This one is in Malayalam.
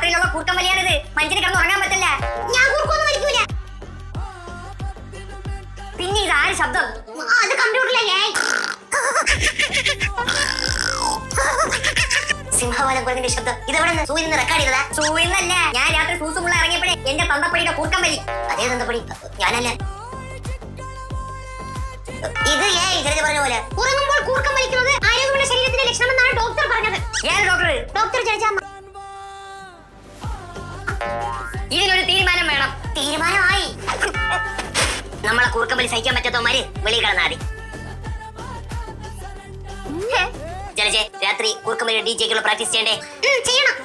രാത്രിയിലുള്ള കൂർക്കം വലിയാണിത്. മനുഷ്യന് കിടന്ന് ഉറങ്ങാൻ പറ്റില്ല. ഞാൻ കൂർക്കൊന്നും വലിക്കൂല. പിന്നെ ഇത് ആര് ശബ്ദം? അത് കമ്പ്യൂട്ടറിലെ സിംഹവാലം കുരങ്ങിന്റെ ശബ്ദം. ഇതെവിടെ സൂര്യൻ റെക്കോർഡ് ചെയ്തതാ? സൂര്യനല്ല, ഞാൻ രാത്രി സൂസുമുള്ള ഇറങ്ങിയപ്പോഴേ എന്റെ തന്തപ്പടിയുടെ കൂർക്കം വലി. അതേ തന്തപ്പടി ഞാനല്ല. ഇത് ജലജ പറഞ്ഞ പോലെ ഉറങ്ങുമ്പോൾ കൂർക്കം വലിക്കുന്നത് ആരോഗ്യമുള്ള ശരീരത്തിന്റെ ലക്ഷണമെന്നാണ് ഡോക്ടർ പറഞ്ഞത്. ഏത് ഡോക്ടർ? ഡോക്ടർ ജലജാമ്മ. ഇതിനൊരു തീരുമാനം വേണം. തീരുമാനമായി. നമ്മളെ കൂർക്കം വലി സഹിക്കാൻ പറ്റാത്തവന്മാര് വെളിയിൽ കിടന്നാതി. ജലജെ, രാത്രി കൂർക്കം വലി DJ ക്കുള്ള പ്രാക്ടീസ് ചെയ്യണ്ടേ? ചെയ്യണം.